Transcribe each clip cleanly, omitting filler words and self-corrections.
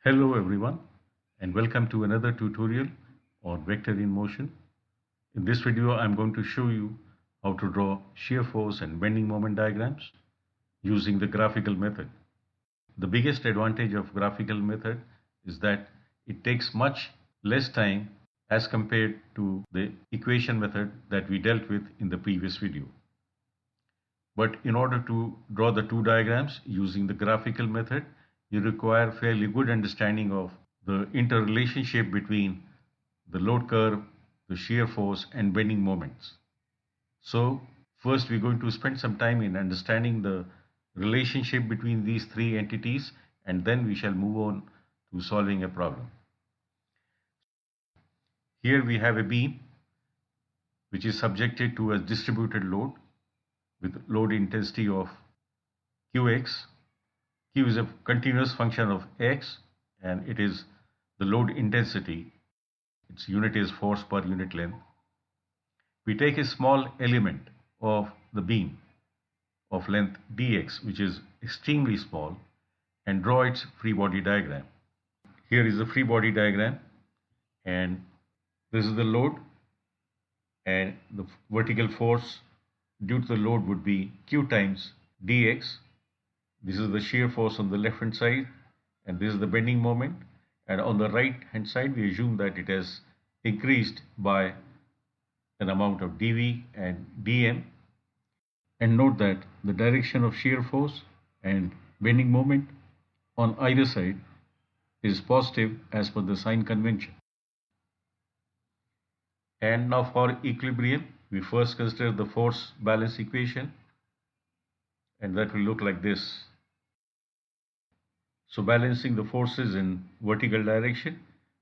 Hello everyone and welcome to another tutorial on vector in motion. In this video I'm going to show you how to draw shear force and bending moment diagrams using the graphical method. The biggest advantage of graphical method is that it takes much less time as compared to the equation method that we dealt with in the previous video. But in order to draw the two diagrams using the graphical method, you require fairly good understanding of the interrelationship between the load curve, the shear force, and bending moments. So, first we're going to spend some time in understanding the relationship between these three entities, and then we shall move on to solving a problem. Here we have a beam which is subjected to a distributed load with load intensity of Qx. Q is a continuous function of x and it is the load intensity. Its unit is force per unit length. We take a small element of the beam of length dx, which is extremely small, and draw its free body diagram. Here is the free body diagram, and this is the load, and the vertical force due to the load would be q times dx. This is the shear force on the left hand side, and this is the bending moment, and on the right hand side we assume that it has increased by an amount of dV and dm. And note that the direction of shear force and bending moment on either side is positive as per the sign convention. And now for equilibrium, we first consider the force balance equation, and that will look like this. So balancing the forces in vertical direction,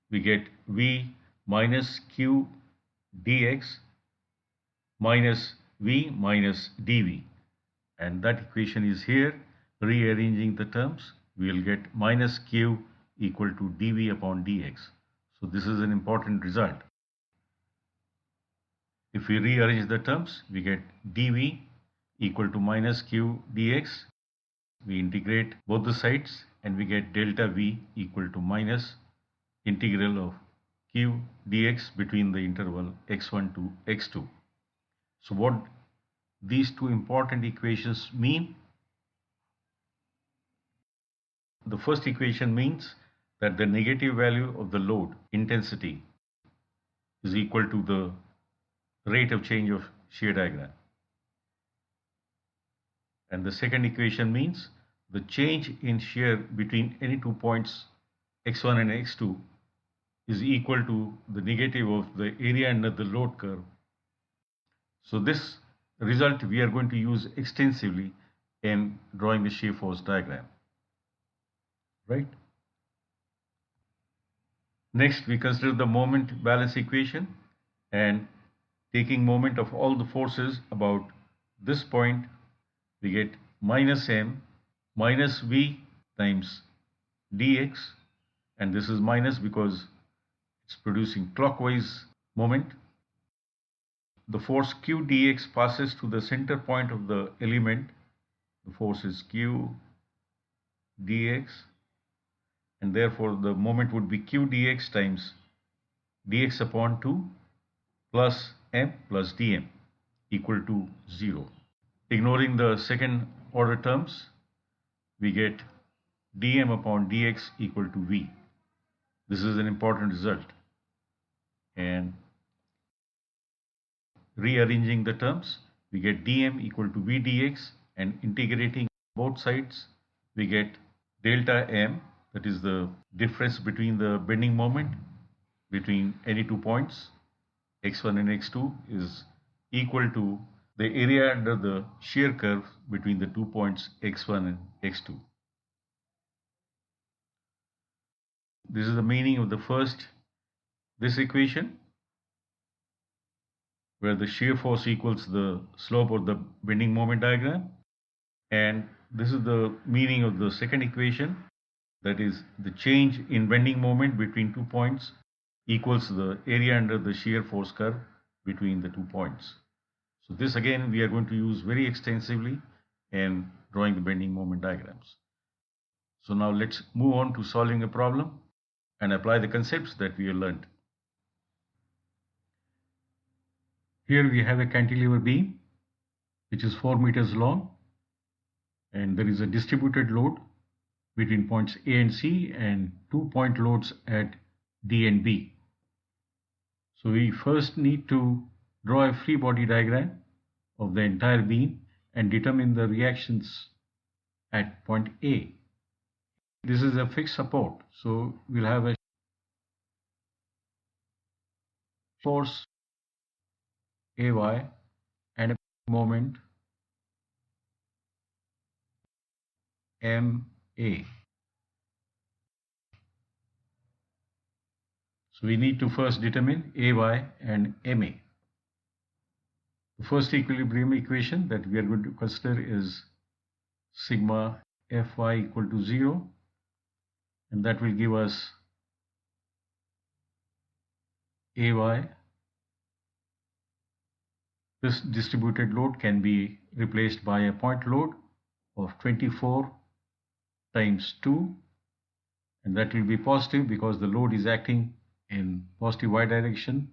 we get V minus Q dx minus V minus dV, and that equation is here. Rearranging the terms, we will get minus Q equal to dV upon dx. So this is an important result. If we rearrange the terms, we get dV equal to minus Q dx. We integrate both the sides and we get delta V equal to minus integral of Q dx between the interval x1 to x2. So what these two important equations mean? The first equation means that the negative value of the load intensity is equal to the rate of change of shear diagram. And the second equation means the change in shear between any 2 points x1 and x2 is equal to the negative of the area under the load curve. So this result we are going to use extensively in drawing the shear force diagram. Right? Next, we consider the moment balance equation, and taking moment of all the forces about this point, we get minus m minus v times dx, and this is minus because it's producing clockwise moment. The force q dx passes to the center point of the element. The force is q dx, and therefore the moment would be q dx times dx upon 2 plus m plus dm equal to 0. Ignoring the second order terms, we get dm upon dx equal to v. This is an important result. And rearranging the terms, we get dm equal to v dx, and integrating both sides, we get delta m, that is the difference between the bending moment between any 2 points x1 and x2 is equal to the area under the shear curve between the 2 points x1 and x2. This is the meaning of the first, this equation, where the shear force equals the slope of the bending moment diagram. And this is the meaning of the second equation, that is the change in bending moment between 2 points equals the area under the shear force curve between the 2 points. So this again we are going to use very extensively in drawing the bending moment diagrams. So now let's move on to solving a problem and apply the concepts that we have learned. Here we have a cantilever beam which is 4 meters long, and there is a distributed load between points A and C and 2-point loads at D and B. So we first need to draw a free body diagram of the entire beam and determine the reactions at point A. This is a fixed support, so we'll have a force AY and a moment MA. So we need to first determine AY and MA. The first equilibrium equation that we are going to consider is sigma Fy equal to 0, and that will give us AY. This distributed load can be replaced by a point load of 24 times 2, and that will be positive because the load is acting in positive y direction.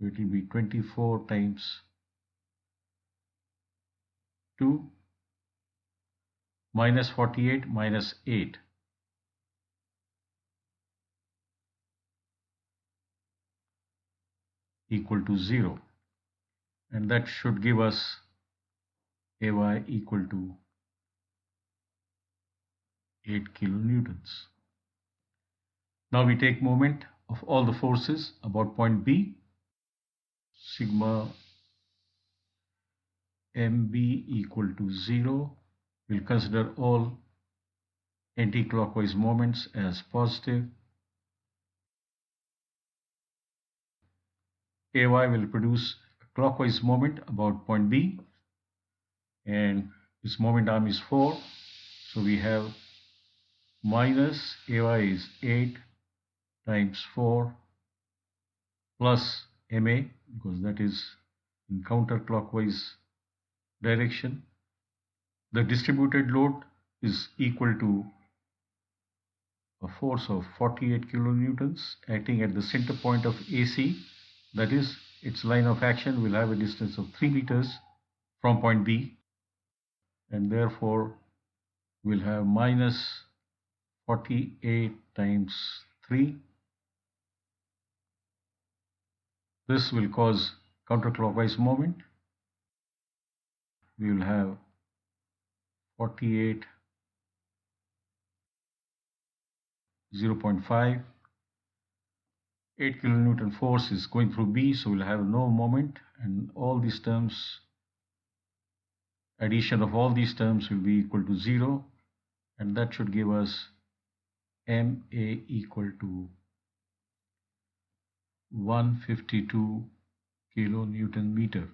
So it will be 24 times 2 minus 48 minus 8. Equal to 0, and that should give us AY equal to 8 kilonewtons. Now we take moment of all the forces about point B. Sigma MB equal to 0. We'll consider all anti-clockwise moments as positive. AY will produce a clockwise moment about point B, and its moment arm is 4. So we have minus AY is 8 times 4 plus MA, because that is in counterclockwise direction. The distributed load is equal to a force of 48 kilonewtons acting at the center point of AC. That is, its line of action will have a distance of 3 meters from point B, and therefore we'll have minus 48 times 3. This will cause counterclockwise moment. We will have 48 0.5. 8 kilonewton force is going through B, so we'll have no moment, and all these terms, addition of all these terms will be equal to 0, and that should give us MA equal to 152 kilonewton meter.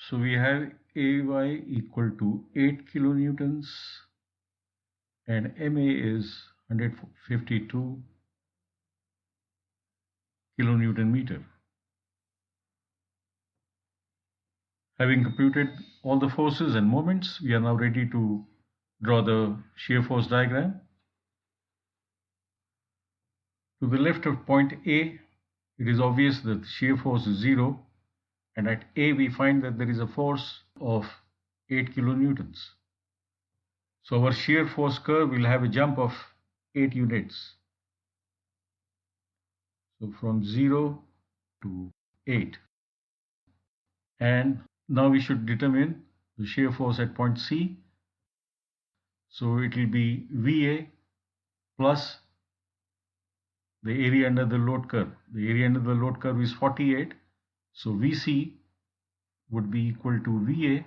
So we have AY equal to 8 kilonewtons and MA is 152 kilonewton meter. Having computed all the forces and moments, we are now ready to draw the shear force diagram. To the left of point A, it is obvious that the shear force is 0, and at A we find that there is a force of 8 kilonewtons. So our shear force curve will have a jump of 8 units. So from 0 to 8. And now we should determine the shear force at point C. So it will be VA plus the area under the load curve. The area under the load curve is 48. So VC would be equal to VA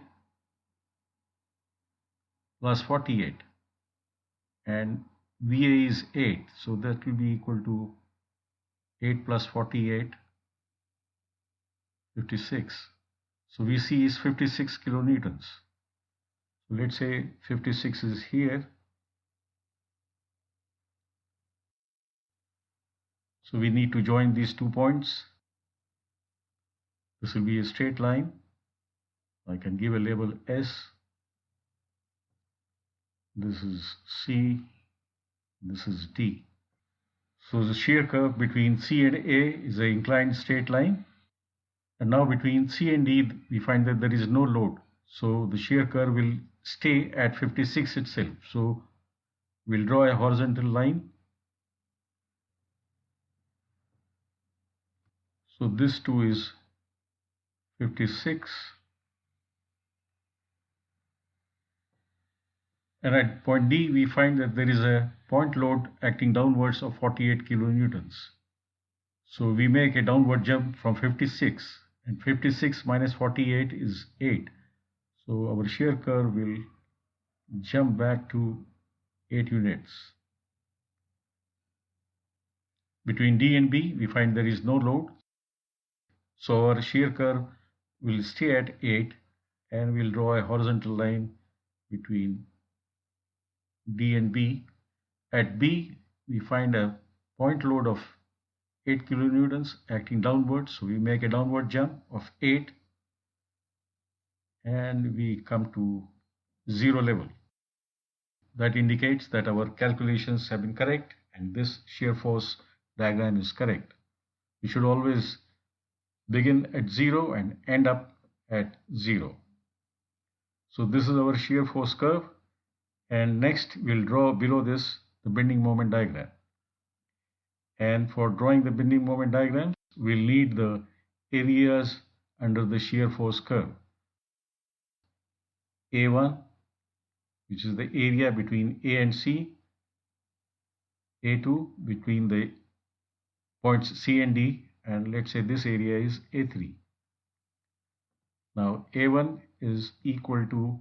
plus 48. And VA is 8. So that will be equal to 8 plus 48, 56. So VC is 56 kilonewtons. So let's say 56 is here. So we need to join these 2 points. This will be a straight line. I can give a label S. this is C, this is D. So the shear curve between C and A is an inclined straight line. And now between C and D, we find that there is no load. So the shear curve will stay at 56 itself. So we'll draw a horizontal line. So this too is 56. And at point D, we find that there is a point load acting downwards of 48 kilonewtons. So we make a downward jump from 56, and 56 minus 48 is 8. So our shear curve will jump back to 8 units. Between D and B, we find there is no load. So our shear curve will stay at 8, and we'll draw a horizontal line between D and B. At B, we find a point load of 8 kilonewtons acting downwards. So we make a downward jump of 8, and we come to 0 level. That indicates that our calculations have been correct and this shear force diagram is correct. We should always begin at 0 and end up at 0. So this is our shear force curve, and next we'll draw below this the bending moment diagram. And for drawing the bending moment diagram, we'll need the areas under the shear force curve. A1, which is the area between A and C. A2 between the points C and D, and let's say this area is A3. Now A1 is equal to,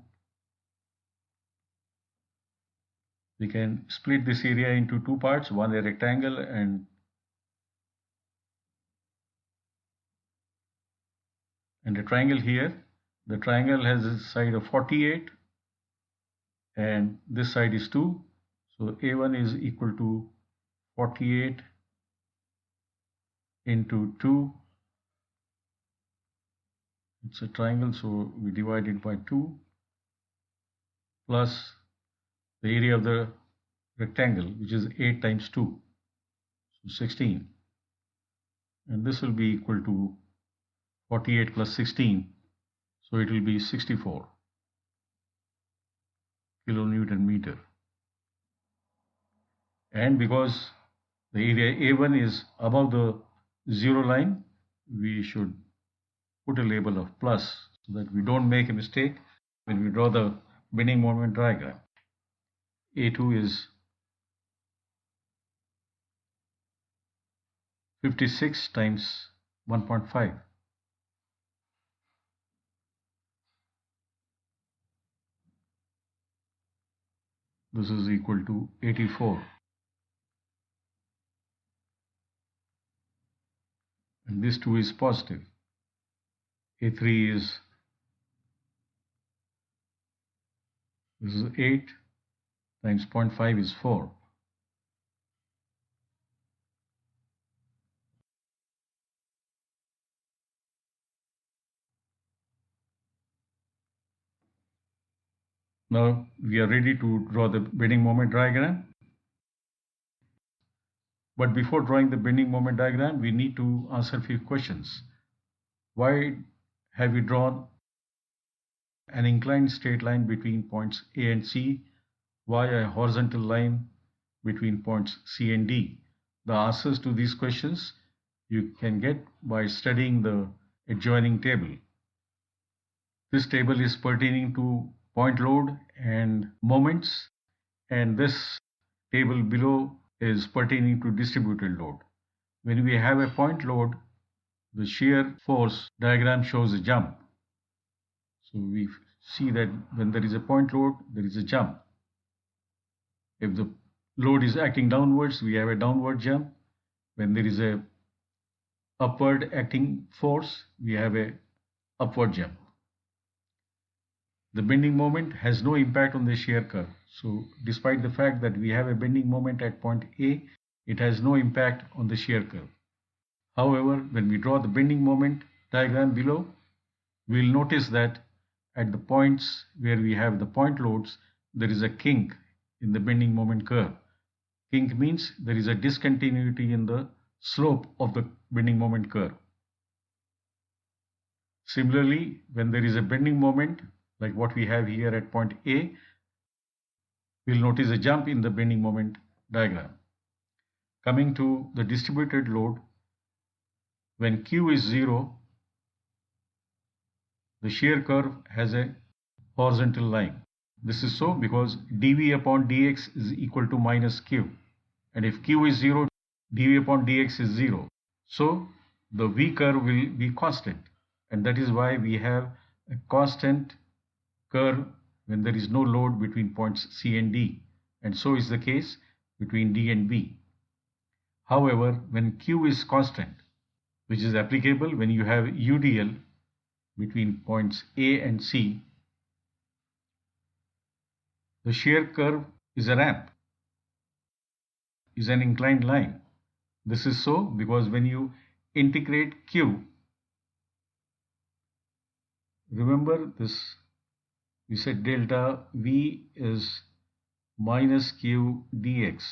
we can split this area into two parts, one a rectangle and a triangle here. The triangle has a side of 48 and this side is 2. So A1 is equal to 48 into 2. It's a triangle, so we divide it by 2 plus the area of the rectangle, which is 8 times 2, so 16. And this will be equal to 48 plus 16, so it will be 64 kilonewton meter. And because the area A1 is above the 0 line, we should put a label of plus so that we don't make a mistake when we draw the bending moment diagram. A2 is 56 times 1.5. This is equal to 84. And this 2 is positive. A3 is, this is 8 times 0.5 is 4. Now we are ready to draw the bending moment diagram. But before drawing the bending moment diagram, we need to answer a few questions. Why have we drawn an inclined straight line between points A and C? Why a horizontal line between points C and D? The answers to these questions you can get by studying the adjoining table. This table is pertaining to point load and moments, and this table below is pertaining to distributed load. When we have a point load, the shear force diagram shows a jump. So we see that when there is a point load, there is a jump. If the load is acting downwards, we have a downward jump. When there is a upward acting force, we have a upward jump. The bending moment has no impact on the shear curve. So despite the fact that we have a bending moment at point A, it has no impact on the shear curve. However, when we draw the bending moment diagram below, we'll notice that at the points where we have the point loads, there is a kink in the bending moment curve. Kink means there is a discontinuity in the slope of the bending moment curve. Similarly, when there is a bending moment, like what we have here at point A, we'll notice a jump in the bending moment diagram. Coming to the distributed load, when Q is 0, the shear curve has a horizontal line. This is so because dV upon dx is equal to minus Q. And if Q is 0, dV upon dx is 0. So the V curve will be constant. And that is why we have a constant curve when there is no load between points C and D. And so is the case between D and B. However, when Q is constant, which is applicable when you have UDL between points A and C, the shear curve is a ramp, is an inclined line. This is so because when you integrate Q, remember this, we said delta V is minus Q dx.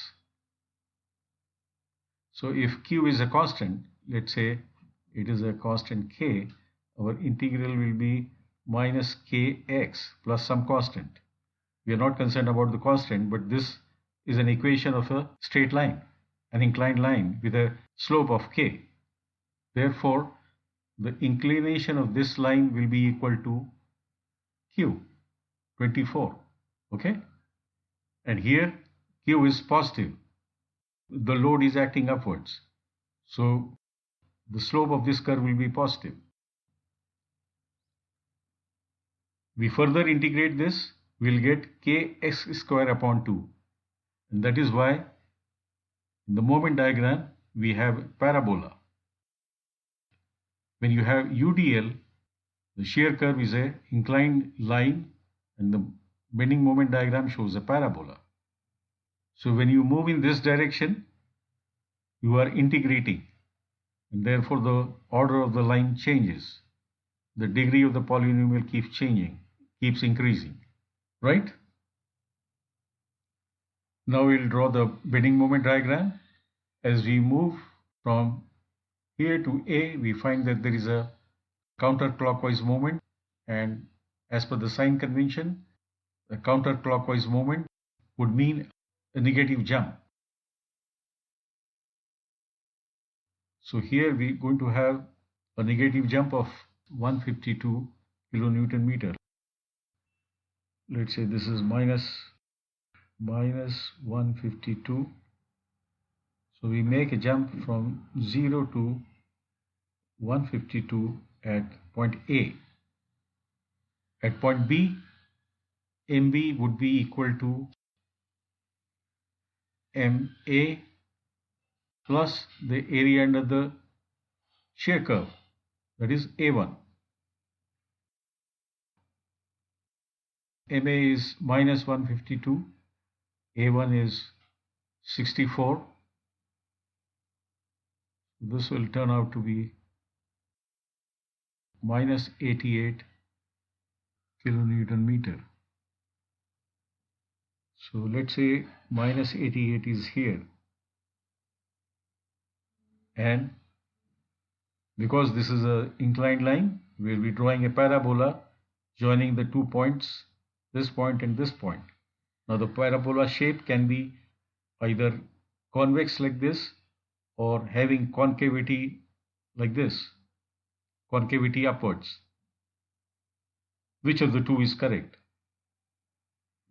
So if Q is a constant, let's say it is a constant K, our integral will be minus Kx plus some constant. We are not concerned about the constant, but this is an equation of a straight line, an inclined line with a slope of K. Therefore, the inclination of this line will be equal to Q, 24. Okay? And here Q is positive. The load is acting upwards. So the slope of this curve will be positive. We further integrate this, we'll get Kx square upon 2. And that is why in the moment diagram we have parabola. When you have UDL, the shear curve is an inclined line and the bending moment diagram shows a parabola. So when you move in this direction, you are integrating and therefore the order of the line changes. The degree of the polynomial keeps changing, keeps increasing, right? Now we'll draw the bending moment diagram. As we move from here to A, we find that there is a counterclockwise movement, and as per the sign convention, the counterclockwise movement would mean a negative jump. So here we're going to have a negative jump of 152 kilonewton meter. Let's say this is minus 152. So we make a jump from 0 to 152 at point A. At point B, MB would be equal to MA plus the area under the shear curve, that is A1. MA is minus 152, A1 is 64. This will turn out to be minus 88 kilonewton meter. So let's say minus 88 is here, and because this is an inclined line, we will be drawing a parabola joining the 2 points, this point and this point. Now the parabola shape can be either convex like this or having concavity like this, concavity upwards. Which of the two is correct?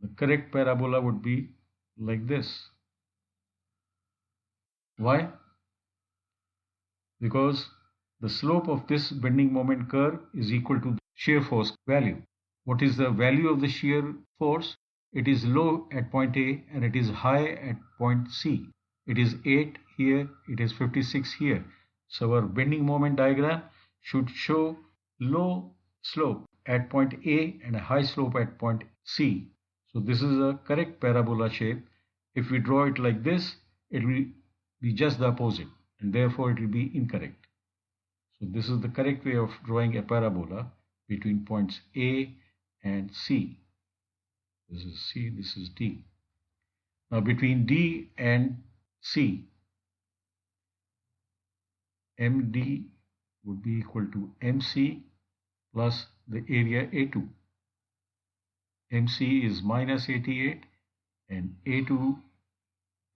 The correct parabola would be like this. Why? Because the slope of this bending moment curve is equal to the shear force value. What is the value of the shear force? It is low at point A and it is high at point C. It is 8 here, it is 56 here. So our bending moment diagram should show low slope at point A and a high slope at point C. So this is a correct parabola shape. If we draw it like this, it will be just the opposite, and therefore it will be incorrect. So this is the correct way of drawing a parabola between points A and C. This is C, this is D. Now between D and C, MD would be equal to MC plus the area A2. MC is minus 88 and A2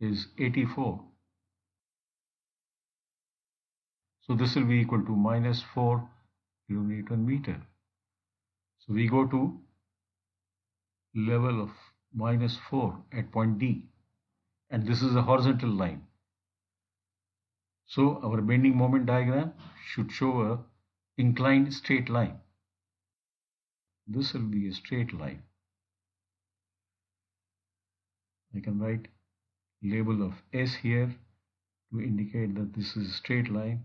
is 84. So this will be equal to minus 4 kilonewton meter. So we go to level of minus 4 at point D, and this is a horizontal line. So our bending moment diagram should show a inclined straight line. This will be a straight line. I can write label of S here to indicate that this is a straight line,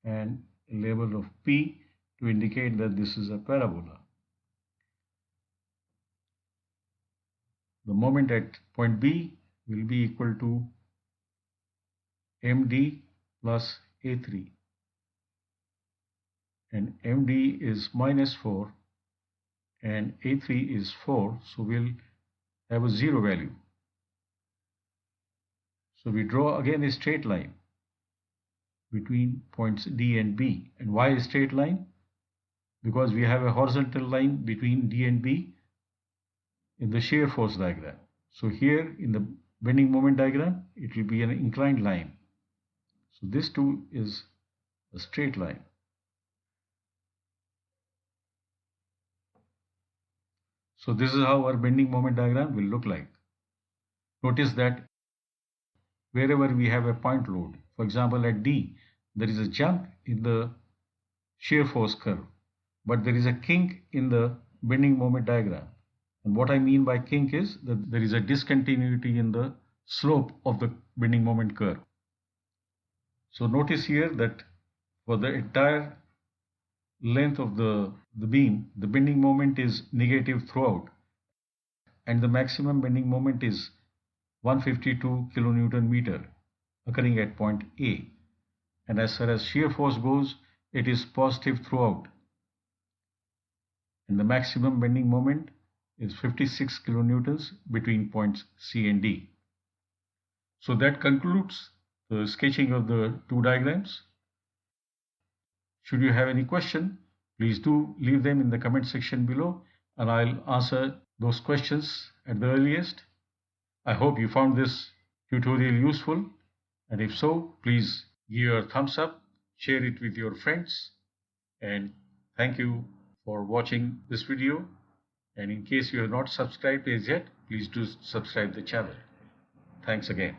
and a label of P to indicate that this is a parabola. The moment at point B will be equal to MD plus A3, and MD is minus 4 and A3 is 4, so we'll have a 0 value. So we draw again a straight line between points D and B. And why a straight line? Because we have a horizontal line between D and B in the shear force diagram. So here in the bending moment diagram, it will be an inclined line. So this too is a straight line. So this is how our bending moment diagram will look like. Notice that wherever we have a point load, for example at D, there is a jump in the shear force curve, but there is a kink in the bending moment diagram. And what I mean by kink is that there is a discontinuity in the slope of the bending moment curve. So notice here that for the entire length of the beam, the bending moment is negative throughout, and the maximum bending moment is 152 kilonewton meter occurring at point A. And as far as shear force goes, it is positive throughout, and the maximum bending moment is 56 kilonewtons between points C and D. So that concludes the sketching of the two diagrams. Should you have any question, please do leave them in the comment section below, and I'll answer those questions at the earliest. I hope you found this tutorial useful, and if so, please give your thumbs up, share it with your friends, and thank you for watching this video. And in case you are not subscribed as yet, please do subscribe the channel. Thanks again.